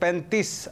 35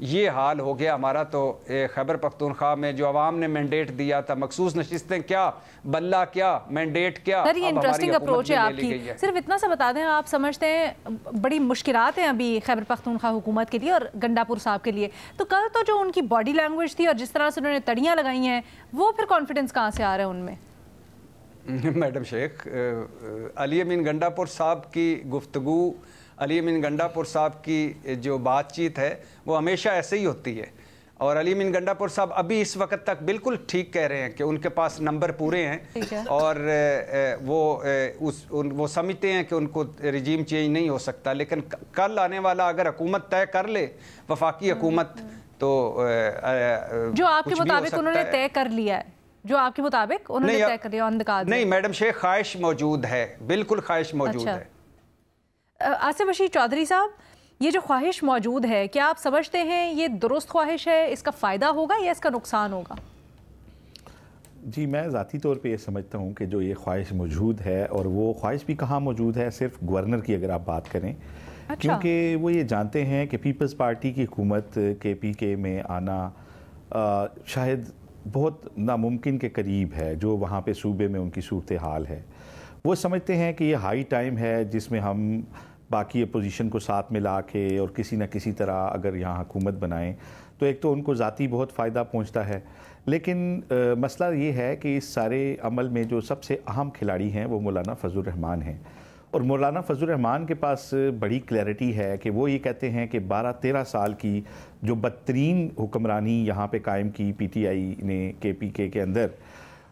یہ حال ہو گیا ہمارا تو خیبر پختونخوا میں جو عوام نے مینڈیٹ دیا تھا، مخصوص نشستیں کیا، بلہ کیا، مینڈیٹ کیا، سر یہ انٹرسٹنگ اپروچ ہے آپ کی. صرف اتنا سا بتا دیں، آپ سمجھتے ہیں بڑی مشکلات ہیں ابھی خیبر پختونخوا حکومت کے لیے اور گنڈا پور صاحب کے لیے، تو کل تو جو ان کی باڈی لینگویج تھی اور جس طرح سے انہوں نے تڑیاں لگائی ہیں، وہ پھر کانفیڈنس کہاں سے آ رہا ہے ان میں؟ میڈم شیخ، علی امین گنڈا پور صاحب کی گفتگو، علی امین گنڈا پور صاحب کی جو بات چیت ہے وہ ہمیشہ ایسے ہی ہوتی ہے، اور علی امین گنڈا پور صاحب ابھی اس وقت تک بالکل ٹھیک کہہ رہے ہیں کہ ان کے پاس نمبر پورے ہیں، اور وہ سمجھتے ہیں کہ ان کو رجیم چینج نہیں ہو سکتا، لیکن کل آنے والا اگر حکومت طے کر لے، وفاقی حکومت، تو جو آپ کے مطابق انہوں نے طے کر لیا ہے، جو آپ کے مطابق انہوں نے طے کر لیا نہیں میڈم شیخ، خواہش موجود ہے، بالکل خواہش موجود ہے. آصف بشیر چودھری صاحب، یہ جو خواہش موجود ہے، کیا آپ سمجھتے ہیں یہ درست خواہش ہے، اس کا فائدہ ہوگا یا اس کا نقصان ہوگا؟ جی میں ذاتی طور پہ یہ سمجھتا ہوں کہ جو یہ خواہش موجود ہے، اور وہ خواہش بھی کہاں موجود ہے، صرف گورنر کی اگر آپ بات کریں، کیونکہ وہ یہ جانتے ہیں کہ پیپلز پارٹی کی حکومت کے پی کے میں آنا شاید بہت ناممکن کے قریب ہے، جو وہاں پہ صوبے میں ان کی صورتحال ہے. وہ سمجھتے ہیں کہ یہ ہائی ٹائم ہے جس میں ہم باقی اپوزیشن کو ساتھ ملا کے اور کسی نہ کسی طرح اگر یہاں حکومت بنائیں تو ایک تو ان کو ذاتی بہت فائدہ پہنچتا ہے، لیکن مسئلہ یہ ہے کہ اس سارے عمل میں جو سب سے اہم کھلاڑی ہیں وہ مولانا فضل الرحمان ہیں، اور مولانا فضل الرحمان کے پاس بڑی کلیئرٹی ہے کہ وہ یہ کہتے ہیں کہ 12-13 سال کی جو بدترین حکمرانی یہاں پہ قائم کی پی ٹی آئی نے کے پی کے اندر،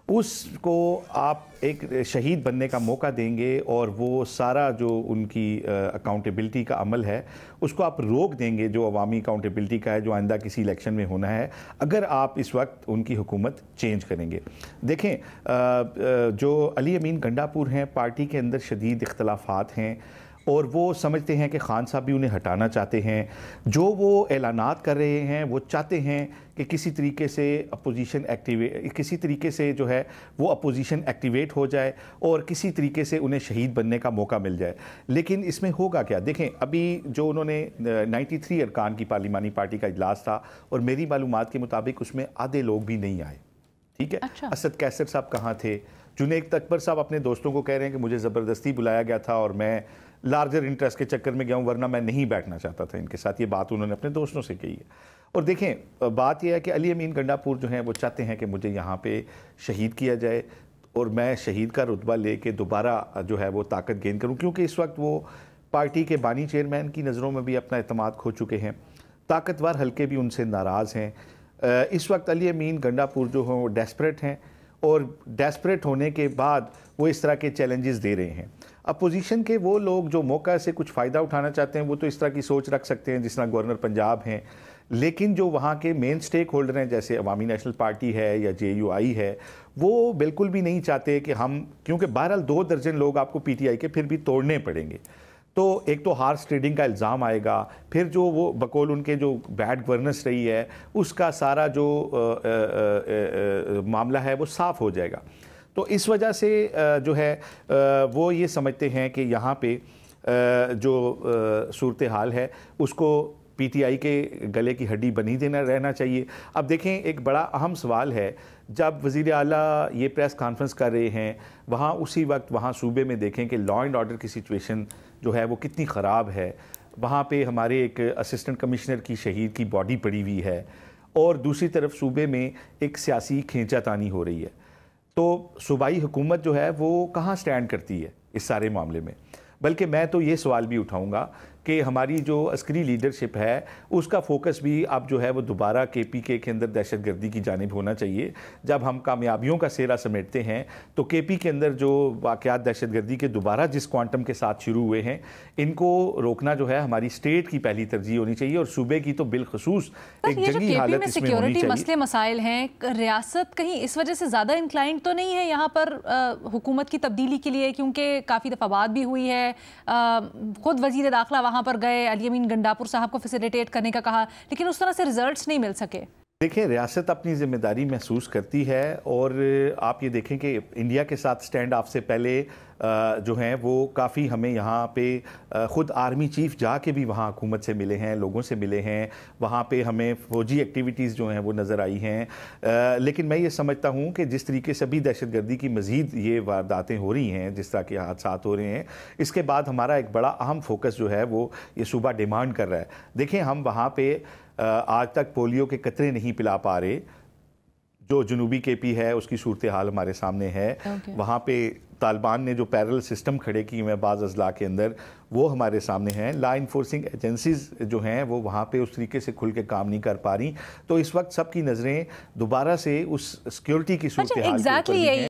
اس کو آپ ایک شہید بننے کا موقع دیں گے، اور وہ سارا جو ان کی اکاؤنٹیبلٹی کا عمل ہے اس کو آپ روک دیں گے، جو عوامی اکاؤنٹیبلٹی کا ہے، جو آئندہ کسی الیکشن میں ہونا ہے، اگر آپ اس وقت ان کی حکومت چینج کریں گے. دیکھیں جو علی امین گنڈا پور ہیں، پارٹی کے اندر شدید اختلافات ہیں، اور وہ سمجھتے ہیں کہ خان صاحب بھی انہیں ہٹانا چاہتے ہیں. جو وہ اعلانات کر رہے ہیں وہ چاہتے ہیں کہ کسی طریقے سے کسی طریقے سے جو ہے وہ اپوزیشن ایکٹیویٹ ہو جائے اور کسی طریقے سے انہیں شہید بننے کا موقع مل جائے. لیکن اس میں ہوگا کیا؟ دیکھیں ابھی جو انہوں نے 93 ارکان کی پارلیمانی پارٹی کا اجلاس تھا، اور میری معلومات کے مطابق اس میں آدھے لوگ بھی نہیں آئے. ٹھیک ہے، اسد کیسر صاحب کہاں تھے؟ جنید اکبر صاحب اپنے دوستوں کو کہہ رہے ہیں کہ مجھے زبردستی بلایا گیا تھا اور میں لارجر انٹرسٹ کے چکر میں گیا ہوں، ورنہ میں نہیں بیٹھنا چاہتا تھا ان کے ساتھ. یہ بات انہوں نے اپنے دوستوں سے کہی ہے. اور دیکھیں بات یہ ہے کہ علی امین گنڈا پور جو ہیں وہ چاہتے ہیں کہ مجھے یہاں پہ شہید کیا جائے، اور میں شہید کا رتبہ لے کے دوبارہ جو ہے وہ طاقت گین کروں، کیونکہ اس وقت وہ پارٹی کے بانی چیئرمین کی نظروں میں بھی اپنا اعتماد کھو چکے ہیں، طاقتور حلقے بھی ان سے ناراض ہیں. اس وقت علی امین گنڈا پور جو ہیں وہ ڈیسپریٹ ہیں، اور ڈیسپریٹ ہونے کے بعد وہ اس طرح کے چیلنجز دے رہے ہیں. اپوزیشن کے وہ لوگ جو موقع سے کچھ فائدہ اٹھانا چاہتے ہیں وہ تو اس طرح کی سوچ رکھ سکتے ہیں جس طرح گورنر پنجاب ہیں، لیکن جو وہاں کے مین سٹیک ہولڈر ہیں جیسے عوامی نیشنل پارٹی ہے یا جے یو آئی ہے، وہ بالکل بھی نہیں چاہتے کہ ہم، کیونکہ بہرحال 2 درجن لوگ آپ کو پی ٹی آئی کے پھر بھی توڑنے پڑیں گے. تو ایک تو ہارس ٹریڈنگ کا الزام آئے گا، پھر جو وہ بقول ان کے جو بیڈ گورننس رہی ہے اس کا سارا جو معاملہ ہے وہ صاف ہو جائے گا. تو اس وجہ سے جو ہے وہ یہ سمجھتے ہیں کہ یہاں پہ جو صورتحال ہے اس کو پی ٹی آئی کے گلے کی ہڈی بنی دینا رہنا چاہیے. اب دیکھیں ایک بڑا اہم سوال ہے، جب وزیر اعلیٰ یہ پریس کانفرنس کر رہے ہیں وہاں اسی وقت وہاں صوبے میں دیکھیں کہ لا اینڈ آرڈر کی سچویشن جو ہے وہ کتنی خراب ہے. وہاں پہ ہمارے ایک اسسٹنٹ کمشنر کی شہید کی باڈی پڑی ہوئی ہے، اور دوسری طرف صوبے میں ایک سیاسی کھینچا تانی ہو رہی ہے. تو صوبائی حکومت جو ہے وہ کہاں سٹینڈ کرتی ہے اس سارے معاملے میں؟ بلکہ میں تو یہ سوال بھی اٹھاؤں گا کہ ہماری جو عسکری لیڈرشپ ہے اس کا فوکس بھی اب جو ہے وہ دوبارہ کے پی کے اندر دہشت گردی کی جانب ہونا چاہیے. جب ہم کامیابیوں کا سہرا سمیٹتے ہیں تو کے پی کے اندر جو واقعات دہشت گردی کے دوبارہ جس کوانٹم کے ساتھ شروع ہوئے ہیں ان کو روکنا جو ہے ہماری اسٹیٹ کی پہلی ترجیح ہونی چاہیے، اور صوبے کی تو بالخصوص ایک جنگی حالت اس میں ہونی چاہیے. مسئلے مسائل ہیں، ریاست کہیں اس وجہ سے زیادہ انکلائنڈ تو نہیں ہے یہاں پر حکومت کی تبدیلی کے لیے؟ کیونکہ کافی دفعہ بات بھی ہوئی ہے، خود وزیر داخلہ وہاں پر گئے، علی امین گنڈا پور صاحب کو فیسیلیٹیٹ کرنے کا کہا، لیکن اس طرح سے ریزلٹس نہیں مل سکے. دیکھیں ریاست اپنی ذمہ داری محسوس کرتی ہے، اور آپ یہ دیکھیں کہ انڈیا کے ساتھ سٹینڈ آف سے پہلے جو ہیں وہ کافی ہمیں یہاں پہ خود آرمی چیف جا کے بھی وہاں حکومت سے ملے ہیں، لوگوں سے ملے ہیں، وہاں پہ ہمیں فوجی ایکٹیویٹیز جو ہیں وہ نظر آئی ہیں، لیکن میں یہ سمجھتا ہوں کہ جس طریقے سے بھی دہشت گردی کی مزید یہ وارداتیں ہو رہی ہیں، جس طرح کے حادثات ہو رہے ہیں، اس کے بعد ہمارا ایک بڑا اہم فوکس جو ہے وہ یہ صوبہ ڈیمانڈ کر رہا ہے۔ دیکھیں ہم وہاں پہ آج تک پولیو کے قطرے نہیں پلا پا رہے، جو جنوبی کے پی ہے اس کی صورتحال ہمارے سامنے ہے، وہاں پہ طالبان نے جو پیرل سسٹم کھڑے کی ہوئے بعض اضلاع کے اندر وہ ہمارے سامنے ہیں، لا انفورسنگ ایجنسیز جو ہیں وہ وہاں پہ اس طریقے سے کھل کے کام نہیں کر پا رہی، تو اس وقت سب کی نظریں دوبارہ سے اس سیکیورٹی کی صورتحال کے اوپر ہیں۔